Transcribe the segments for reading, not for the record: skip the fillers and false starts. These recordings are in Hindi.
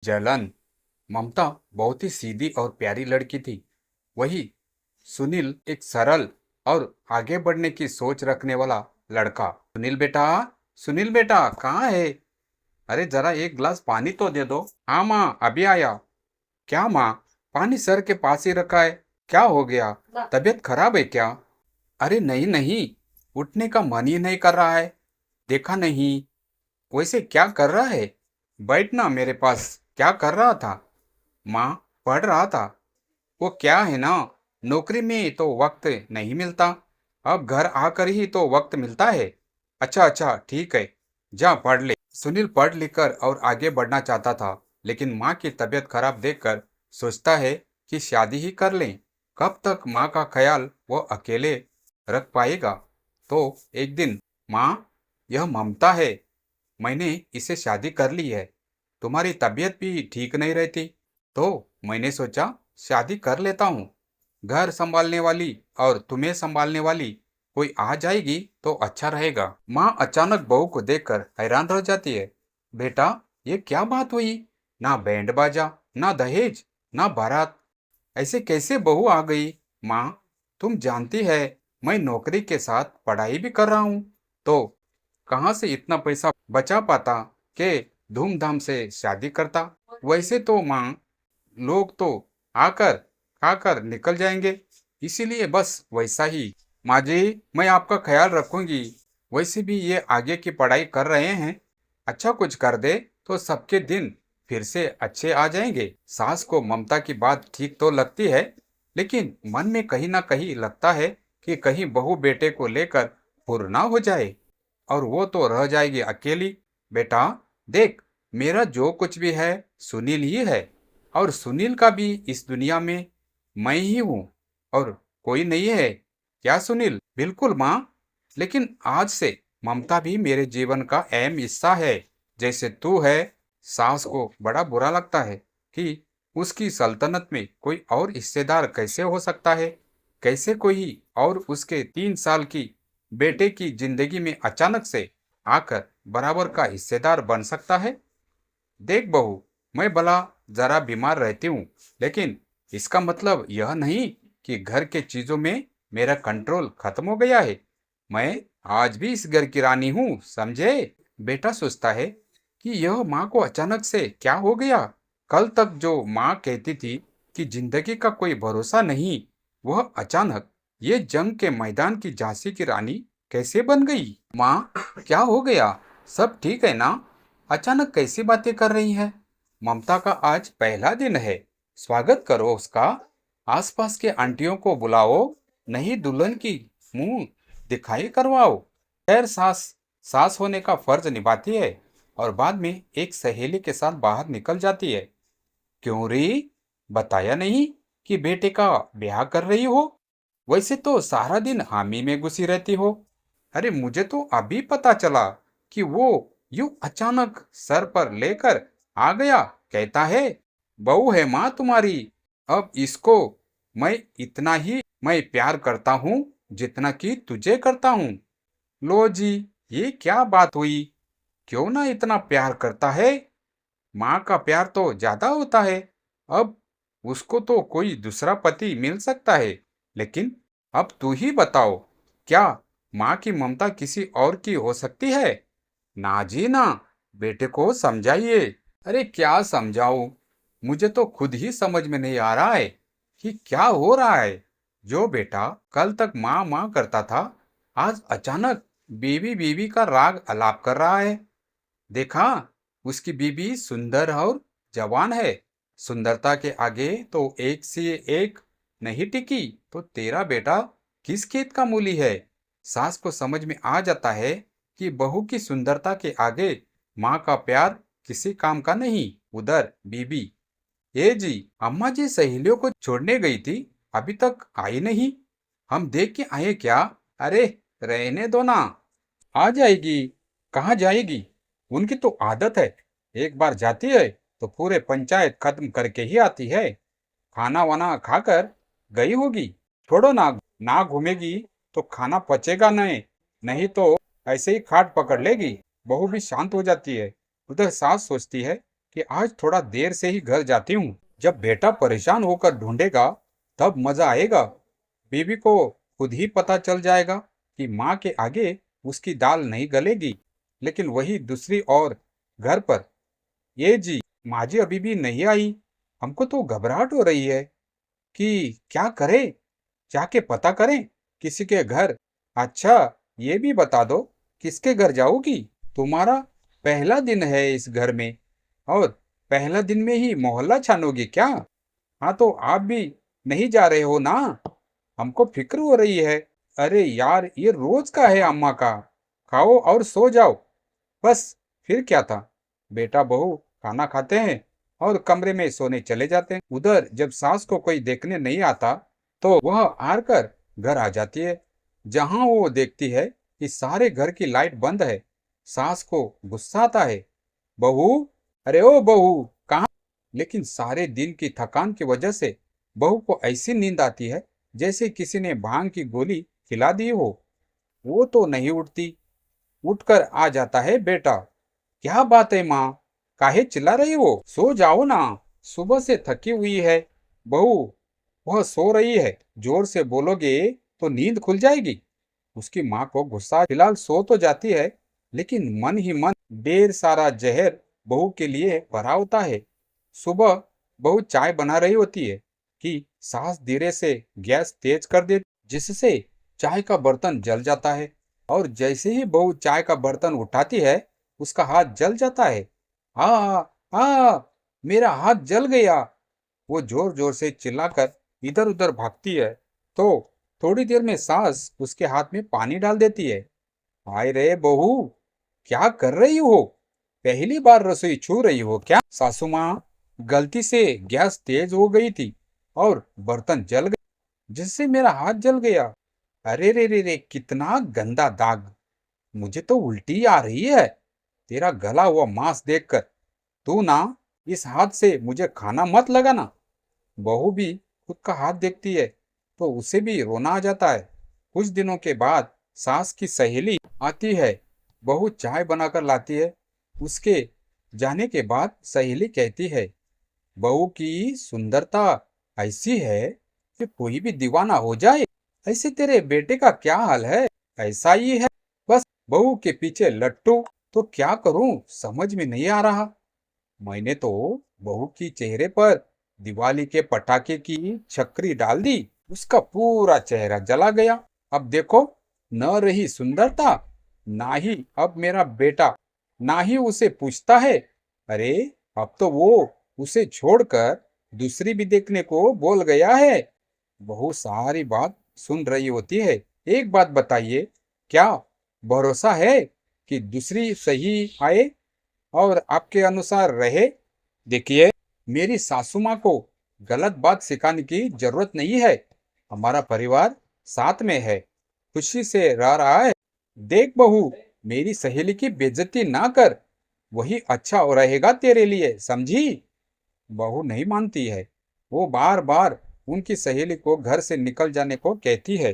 जलन। ममता बहुत ही सीधी और प्यारी लड़की थी। वही सुनील एक सरल और आगे बढ़ने की सोच रखने वाला लड़का। सुनील बेटा कहाँ है? अरे जरा एक गिलास पानी तो दे दो। हाँ माँ अभी आया। क्या माँ, पानी सर के पास ही रखा है, क्या हो गया? तबीयत खराब है क्या? अरे नहीं नहीं, उठने का मन ही नहीं कर रहा है। देखा नहीं? वैसे क्या कर रहा है? बैठना मेरे पास। क्या कर रहा था? माँ, पढ़ रहा था। वो क्या है ना, नौकरी में तो वक्त नहीं मिलता। अब घर आकर ही तो वक्त मिलता है। अच्छा अच्छा ठीक है, जा पढ़ ले। सुनील पढ़ लिखकर और आगे बढ़ना चाहता था, लेकिन माँ की तबीयत खराब देखकर सोचता है कि शादी ही कर लें। कब तक माँ का ख्याल वो अकेले रख पाएगा? तो एक दिन, माँ, यह ममता है, मैंने इसे शादी कर ली है। तुम्हारी तबीयत भी ठीक नहीं रहती, तो मैंने सोचा शादी कर लेता हूँ। घर संभालने वाली और तुम्हें संभालने वाली कोई आ जाएगी तो अच्छा रहेगा। माँ अचानक बहू को देखकर हैरान रह जाती है। बेटा, ये क्या बात हुई? ना बैंड बाजा, ना दहेज, ना बारात, ऐसे कैसे बहू आ गई? माँ, तुम जानती है मैं नौकरी के साथ पढ़ाई भी कर रहा हूँ, तो कहाँ से इतना पैसा बचा पाता कि धूमधाम से शादी करता? वैसे तो माँ, लोग तो आकर खाकर निकल जाएंगे, इसीलिए बस वैसा ही। माँ जी, मैं आपका ख्याल रखूंगी। वैसे भी ये आगे की पढ़ाई कर रहे हैं, अच्छा कुछ कर दे तो सबके दिन फिर से अच्छे आ जाएंगे। सास को ममता की बात ठीक तो लगती है, लेकिन मन में कहीं ना कहीं लगता है कि कहीं बहू बेटे को लेकर फुर ना हो जाए और वो तो रह जाएगी अकेली। बेटा देख, मेरा जो कुछ भी है सुनील ही है, और सुनील का भी इस दुनिया में मैं ही हूँ और कोई नहीं है। क्या सुनील? बिल्कुल माँ, लेकिन आज से ममता भी मेरे जीवन का अहम हिस्सा है, जैसे तू है। सास को बड़ा बुरा लगता है कि उसकी सल्तनत में कोई और हिस्सेदार कैसे हो सकता है। कैसे कोई और उसके 3 साल की बेटे की जिंदगी में अचानक से आकर बराबर का हिस्सेदार बन सकता है? देख बहू, मैं भला जरा बीमार रहती हूँ, लेकिन इसका मतलब यह नहीं कि घर के चीजों में मेरा कंट्रोल खत्म हो गया है। मैं आज भी इस घर की रानी हूँ, समझे? बेटा सोचता है कि यह माँ को अचानक से क्या हो गया। कल तक जो माँ कहती थी कि जिंदगी का कोई भरोसा नहीं, वह अचानक ये जंग के मैदान की झांसी की रानी कैसे बन गई? माँ, क्या हो गया? सब ठीक है ना? अचानक कैसी बातें कर रही है? ममता का आज पहला दिन है, स्वागत करो उसका। आसपास के आंटियों को बुलाओ, नई दुल्हन की मुंह दिखाई करवाओ। खैर, सास सास होने का फर्ज निभाती है और बाद में एक सहेली के साथ बाहर निकल जाती है। क्यों री, बताया नहीं कि बेटे का ब्याह कर रही हो? वैसे तो सारा दिन हामी में घुसी रहती हो। अरे मुझे तो अभी पता चला कि वो यूं अचानक सर पर लेकर आ गया। कहता है बहू है माँ तुम्हारी। अब इसको मैं प्यार करता हूँ जितना कि तुझे करता हूँ। लो जी, ये क्या बात हुई? क्यों ना इतना प्यार करता है? माँ का प्यार तो ज्यादा होता है। अब उसको तो कोई दूसरा पति मिल सकता है, लेकिन अब तू ही बताओ, क्या माँ की ममता किसी और की हो सकती है? ना जी ना, बेटे को समझाइए। अरे क्या समझाऊं, मुझे तो खुद ही समझ में नहीं आ रहा है कि क्या हो रहा है। जो बेटा कल तक माँ माँ करता था, आज अचानक बीवी बीवी का राग अलाप कर रहा है। देखा, उसकी बीबी सुंदर और जवान है। सुंदरता के आगे तो एक से एक नहीं टिकी, तो तेरा बेटा किस खेत का मूली है? सास को समझ में आ जाता है कि बहू की सुंदरता के आगे माँ का प्यार किसी काम का नहीं। उधर बीबी, ए जी, अम्मा जी सहेलियों को छोड़ने गई थी, अभी तक आई नहीं। हम देख के आए क्या? अरे रहने दो ना, आ जाएगी। कहाँ जाएगी? उनकी तो आदत है, एक बार जाती है तो पूरे पंचायत खत्म करके ही आती है। खाना वाना खाकर गई होगी। छोड़ो ना, ना घूमेगी तो खाना पचेगा नहीं, नहीं तो ऐसे ही खाट पकड़ लेगी। बहू भी शांत हो जाती है। उधर सास सोचती है कि आज थोड़ा देर से ही घर जाती हूँ। जब बेटा परेशान होकर ढूंढेगा तब मजा आएगा। बीवी को खुद ही पता चल जाएगा कि माँ के आगे उसकी दाल नहीं गलेगी। लेकिन वही दूसरी ओर घर पर, ये जी, माँ जी अभी भी नहीं आई। हमको तो घबराहट हो रही है कि क्या करें, जाके पता करें किसी के घर। अच्छा, ये भी बता दो, किसके घर जाओगी? तुम्हारा पहला दिन है इस घर में और पहला दिन में ही मोहल्ला छानोगी क्या? हाँ तो आप भी नहीं जा रहे हो ना? हमको फिक्र हो रही है। अरे यार, ये रोज का है अम्मा का। खाओ और सो जाओ। बस, फिर क्या था। बेटा बहू खाना खाते हैं और कमरे में सोने चले जाते हैं। उधर जब सास को कोई देखने नहीं आता तो वह आकर घर आ जाती है। जहां वो देखती है कि सारे घर की लाइट बंद है, सास को गुस्सा आता है। बहू, अरे ओ बहू, कहाँ? लेकिन सारे दिन की थकान की वजह से बहू को ऐसी नींद आती है जैसे किसी ने भांग की गोली खिला दी हो। वो तो नहीं उठती। उठकर आ जाता है बेटा। क्या बात है माँ, काहे चिल्ला रही हो? सो जाओ ना, सुबह से थकी हुई है। बहू, वह सो रही है, जोर से बोलोगे तो नींद खुल जाएगी। उसकी माँ को गुस्सा। फिलहाल सो तो जाती है लेकिन मन ही मन ढेर सारा जहर बहू के लिए भरा होता है। सुबह बहू चाय बना रही होती है कि सास धीरे से गैस तेज कर दे, जिससे चाय का बर्तन जल जाता है। और जैसे ही बहू चाय का बर्तन उठाती है उसका हाथ जल जाता है। हाँ हाँ, मेरा हाथ जल गया। वो जोर जोर से चिल्लाकर इधर उधर भागती है तो थोड़ी देर में सास उसके हाथ में पानी डाल देती है। हाय रे बहू, क्या कर रही हो? पहली बार रसोई छू रही हो क्या? सासू माँ, गलती से गैस तेज हो गई थी और बर्तन जल गए, जिससे मेरा हाथ जल गया। अरे रे रे रे, कितना गंदा दाग। मुझे तो उल्टी आ रही है तेरा गला हुआ मांस देखकर। तू ना इस हाथ से मुझे खाना मत लगाना। बहू भी खुद का हाथ देखती है तो उसे भी रोना आ जाता है। कुछ दिनों के बाद सास की सहेली आती है। बहू चाय बनाकर लाती है। उसके जाने के बाद सहेली कहती है, बहू की सुंदरता ऐसी है कि कोई भी दीवाना हो जाए। ऐसे तेरे बेटे का क्या हाल है? ऐसा ही है, बस बहू के पीछे लट्टू। तो क्या करूं, समझ में नहीं आ रहा। मैंने तो बहू की चेहरे पर दिवाली के पटाखे की छकरी डाल दी। उसका पूरा चेहरा जला गया। अब देखो, न रही सुंदरता, ना ही अब मेरा बेटा, ना ही उसे पूछता है। अरे, अब तो वो उसे छोड़कर दूसरी भी देखने को बोल गया है। बहू सारी बात सुन रही होती है। एक बात बताइए, क्या भरोसा है कि दूसरी सही आए और आपके अनुसार रहे? देखिए, मेरी सासू माँ को गलत बात सिखाने की जरूरत नहीं है। हमारा परिवार साथ में है, खुशी से रह रहा है। देख बहू, मेरी सहेली की बेइज्जती ना कर, वही अच्छा हो रहेगा तेरे लिए, समझी? बहू नहीं मानती है। वो बार बार उनकी सहेली को घर से निकल जाने को कहती है।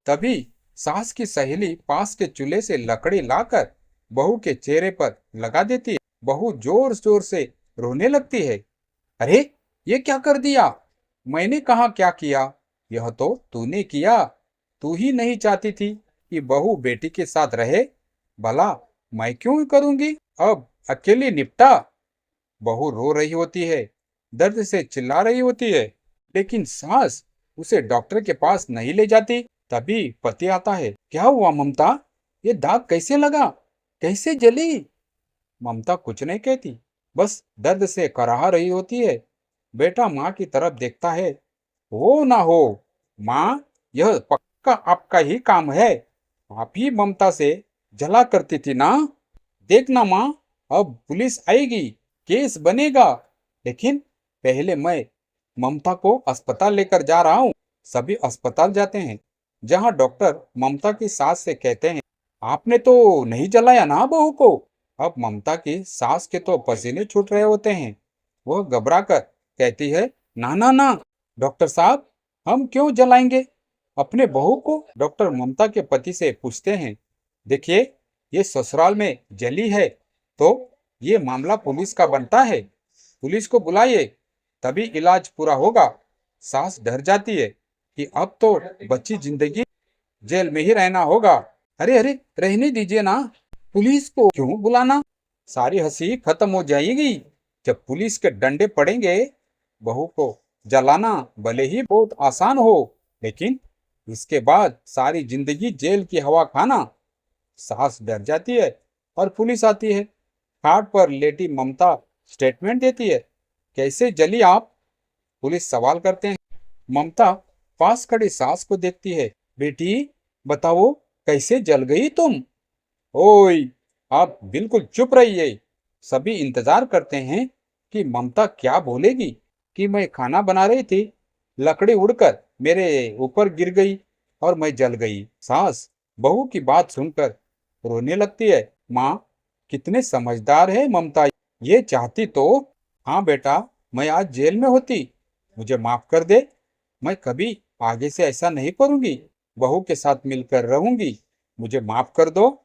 तभी सास की सहेली पास के चूल्हे से लकड़ी लाकर बहू के चेहरे पर लगा देती है। बहू जोर जोर से रोने लगती है। अरे, ये क्या कर दिया? मैंने कहा क्या किया? यह तो तूने किया। तू ही नहीं चाहती थी कि बहू बेटी के साथ रहे। भला मैं क्यों करूंगी? अब अकेली निपटा। बहू रो रही होती है, दर्द से चिल्ला रही होती है, लेकिन सास उसे डॉक्टर के पास नहीं ले जाती। तभी पति आता है। क्या हुआ ममता? ये दाग कैसे लगा? कैसे जली? ममता कुछ नहीं कहती, बस दर्द से कराह रही होती है। बेटा माँ की तरफ देखता है। हो ना हो, माँ, यह पक्का आपका ही काम है। आप ही ममता से जला करती थी ना? देखना माँ, अब पुलिस आएगी, केस बनेगा। लेकिन पहले मैं ममता को अस्पताल लेकर जा रहा हूँ। सभी अस्पताल जाते हैं, जहाँ डॉक्टर ममता की सास से कहते हैं, आपने तो नहीं जलाया ना बहू को? अब ममता की सास के तो पसीने छूट रहे होते हैं। वह घबरा कर कहती है, ना ना ना, डॉक्टर साहब, हम क्यों जलाएंगे अपने बहू को? डॉक्टर ममता के पति से पूछते हैं, देखिए, ये ससुराल में जली है तो ये मामला पुलिस का बनता है। पुलिस को बुलाइए, तभी इलाज पूरा होगा। सास डर जाती है कि अब तो बच्ची जिंदगी जेल में ही रहना होगा। अरे अरे, रहने दीजिए ना, पुलिस को क्यों बुलाना? सारी हंसी खत्म हो जाएगी जब पुलिस के डंडे पड़ेंगे। बहू को जलाना भले ही बहुत आसान हो, लेकिन इसके बाद सारी जिंदगी जेल की हवा खाना। सास डर जाती है और पुलिस आती है। खाट पर लेटी ममता स्टेटमेंट देती है। कैसे जली आप? पुलिस सवाल करते हैं। ममता पास खड़ी सास को देखती है। बेटी बताओ, कैसे जल गई तुम? ओए, आप बिल्कुल चुप रहिए। सभी इंतजार करते हैं कि ममता क्या बोलेगी। कि मैं खाना बना रही थी, लकड़ी उड़कर मेरे ऊपर गिर गई और मैं जल गई। सास बहू की बात सुनकर रोने लगती है। माँ, कितने समझदार है ममता, ये चाहती तो। हाँ बेटा, मैं आज जेल में होती। मुझे माफ कर दे, मैं कभी आगे से ऐसा नहीं करूंगी। बहू के साथ मिलकर रहूंगी। मुझे माफ कर दो।